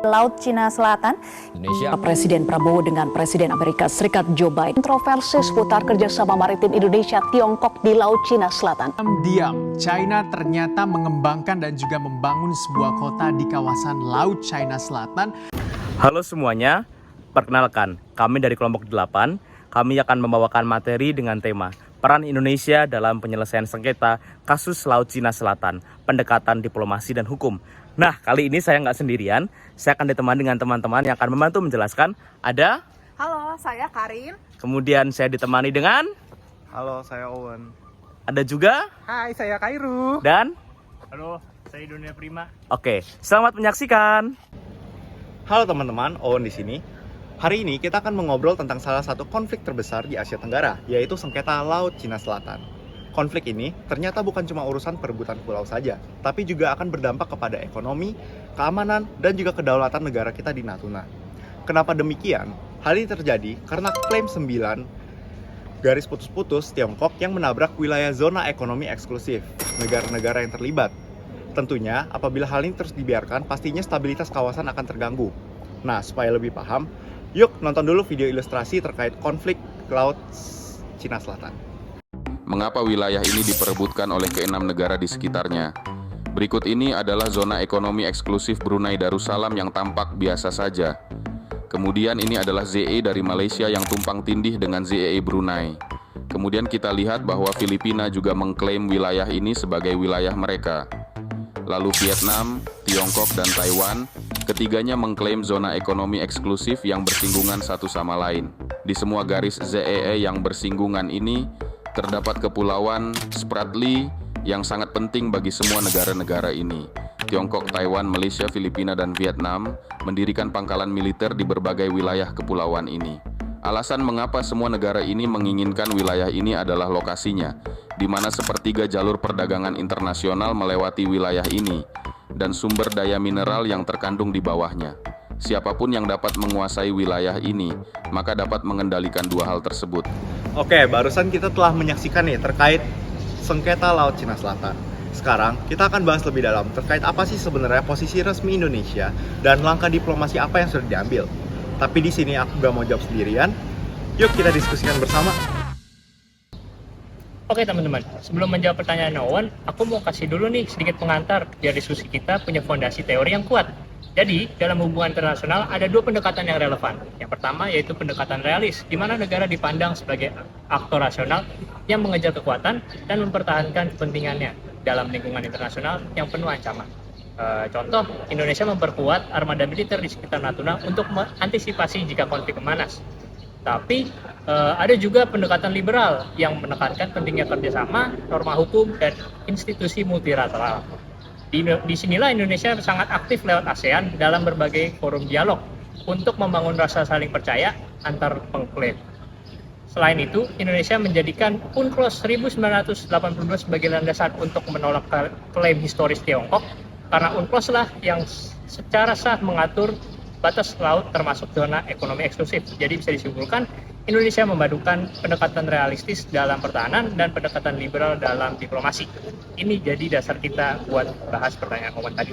Laut Cina Selatan. Indonesia. Presiden Prabowo dengan Presiden Amerika Serikat Joe Biden. Kontroversi seputar kerjasama maritim Indonesia-Tiongkok di Laut Cina Selatan. Diam, China ternyata mengembangkan dan juga membangun sebuah kota di kawasan Laut China Selatan. Halo semuanya, perkenalkan, kami dari kelompok 8, kami akan membawakan materi dengan tema Peran Indonesia dalam penyelesaian sengketa kasus Laut Cina Selatan, pendekatan diplomasi dan hukum. Nah, kali ini saya nggak sendirian, saya akan ditemani dengan teman-teman yang akan membantu menjelaskan. Ada? Halo, saya Karin. Kemudian saya ditemani dengan? Halo, saya Owen. Ada juga? Hai, saya Kairu. Dan? Halo, saya Dunia Prima. Oke, selamat menyaksikan. Halo teman-teman, Owen di sini. Hari ini kita akan mengobrol tentang salah satu konflik terbesar di Asia Tenggara, yaitu sengketa Laut Cina Selatan. Konflik ini ternyata bukan cuma urusan perebutan pulau saja, tapi juga akan berdampak kepada ekonomi, keamanan, dan juga kedaulatan negara kita di Natuna. Kenapa demikian? Hal ini terjadi karena klaim 9 garis putus-putus Tiongkok yang menabrak wilayah zona ekonomi eksklusif negara-negara yang terlibat. Tentunya, apabila hal ini terus dibiarkan, pastinya stabilitas kawasan akan terganggu. Nah, supaya lebih paham, yuk nonton dulu video ilustrasi terkait konflik Laut Cina Selatan. Mengapa wilayah ini diperebutkan oleh ke-6 negara di sekitarnya? Berikut ini adalah zona ekonomi eksklusif Brunei Darussalam yang tampak biasa saja. Kemudian ini adalah ZEE dari Malaysia yang tumpang tindih dengan ZEE Brunei. Kemudian kita lihat bahwa Filipina juga mengklaim wilayah ini sebagai wilayah mereka. Lalu Vietnam, Tiongkok, dan Taiwan, ketiganya mengklaim zona ekonomi eksklusif yang bersinggungan satu sama lain. Di semua garis ZEE yang bersinggungan ini, terdapat kepulauan Spratly yang sangat penting bagi semua negara-negara ini. Tiongkok, Taiwan, Malaysia, Filipina, dan Vietnam mendirikan pangkalan militer di berbagai wilayah kepulauan ini. Alasan mengapa semua negara ini menginginkan wilayah ini adalah lokasinya, di mana sepertiga jalur perdagangan internasional melewati wilayah ini, dan sumber daya mineral yang terkandung di bawahnya. Siapapun yang dapat menguasai wilayah ini, maka dapat mengendalikan dua hal tersebut. Oke, barusan kita telah menyaksikan nih terkait sengketa Laut Cina Selatan. Sekarang kita akan bahas lebih dalam terkait apa sih sebenarnya posisi resmi Indonesia dan langkah diplomasi apa yang sudah diambil. Tapi di sini aku gak mau jawab sendirian. Yuk kita diskusikan bersama. Oke teman-teman, sebelum menjawab pertanyaan Owen, aku mau kasih dulu nih sedikit pengantar biar diskusi kita punya fondasi teori yang kuat. Jadi, dalam hubungan internasional ada dua pendekatan yang relevan. Yang pertama yaitu pendekatan realis, di mana negara dipandang sebagai aktor rasional yang mengejar kekuatan dan mempertahankan kepentingannya dalam lingkungan internasional yang penuh ancaman. Contoh, Indonesia memperkuat armada militer di sekitar Natuna untuk mengantisipasi jika konflik memanas. Tapi ada juga pendekatan liberal yang menekankan pentingnya kerjasama, norma hukum, dan institusi multilateral. Di sinilah Indonesia sangat aktif lewat ASEAN dalam berbagai forum dialog untuk membangun rasa saling percaya antar pengklaim. Selain itu, Indonesia menjadikan UNCLOS 1982 sebagai landasan untuk menolak klaim historis Tiongkok, karena UNCLOS lah yang secara sah mengatur batas laut termasuk zona ekonomi eksklusif. Jadi bisa disimpulkan, Indonesia memadukan pendekatan realistis dalam pertahanan dan pendekatan liberal dalam diplomasi. Ini jadi dasar kita buat bahas pertanyaan Owen tadi.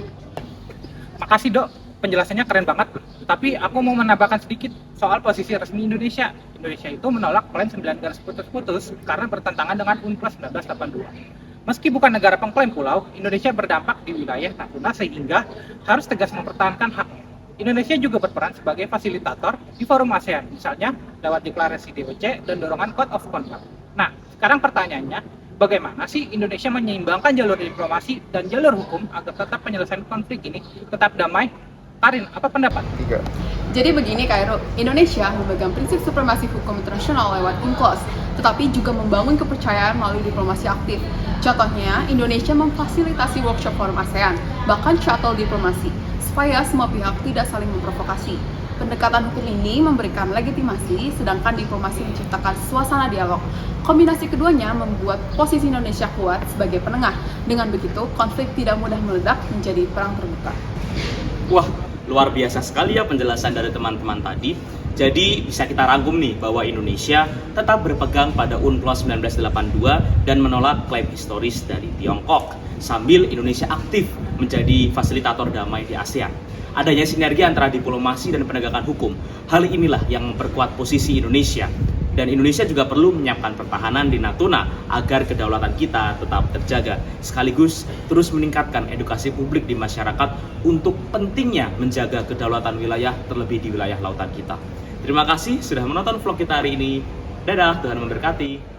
Makasih Dok, penjelasannya keren banget. Tapi aku mau menambahkan sedikit soal posisi resmi Indonesia. Indonesia itu menolak klaim 9 garis putus-putus karena bertentangan dengan UNCLOS 1982. Meski bukan negara pengklaim pulau, Indonesia berdampak di wilayah Natuna sehingga harus tegas mempertahankan haknya. Indonesia juga berperan sebagai fasilitator di forum ASEAN, misalnya lewat deklarasi DOC dan dorongan Code of Conduct. Nah, sekarang pertanyaannya, bagaimana sih Indonesia menyeimbangkan jalur diplomasi dan jalur hukum agar tetap penyelesaian konflik ini tetap damai? Karin, apa pendapat? 3. Jadi begini Kairo, Indonesia memegang prinsip supremasi hukum internasional lewat UNCLOS, tetapi juga membangun kepercayaan melalui diplomasi aktif. Contohnya, Indonesia memfasilitasi workshop forum ASEAN, bahkan shuttle diplomasi, supaya semua pihak tidak saling memprovokasi. Pendekatan hukum ini memberikan legitimasi, sedangkan diplomasi menciptakan suasana dialog. Kombinasi keduanya membuat posisi Indonesia kuat sebagai penengah. Dengan begitu, konflik tidak mudah meledak menjadi perang terbuka. Wah, luar biasa sekali ya penjelasan dari teman-teman tadi. Jadi bisa kita rangkum nih bahwa Indonesia tetap berpegang pada UNCLOS 1982 dan menolak klaim historis dari Tiongkok. sambil Indonesia aktif menjadi fasilitator damai di ASEAN. Adanya sinergi antara diplomasi dan penegakan hukum, hal inilah yang memperkuat posisi Indonesia. Dan Indonesia juga perlu menyiapkan pertahanan di Natuna agar kedaulatan kita tetap terjaga. Sekaligus terus meningkatkan edukasi publik di masyarakat untuk pentingnya menjaga kedaulatan wilayah, terlebih di wilayah lautan kita. Terima kasih sudah menonton vlog kita hari ini. Dadah, Tuhan memberkati.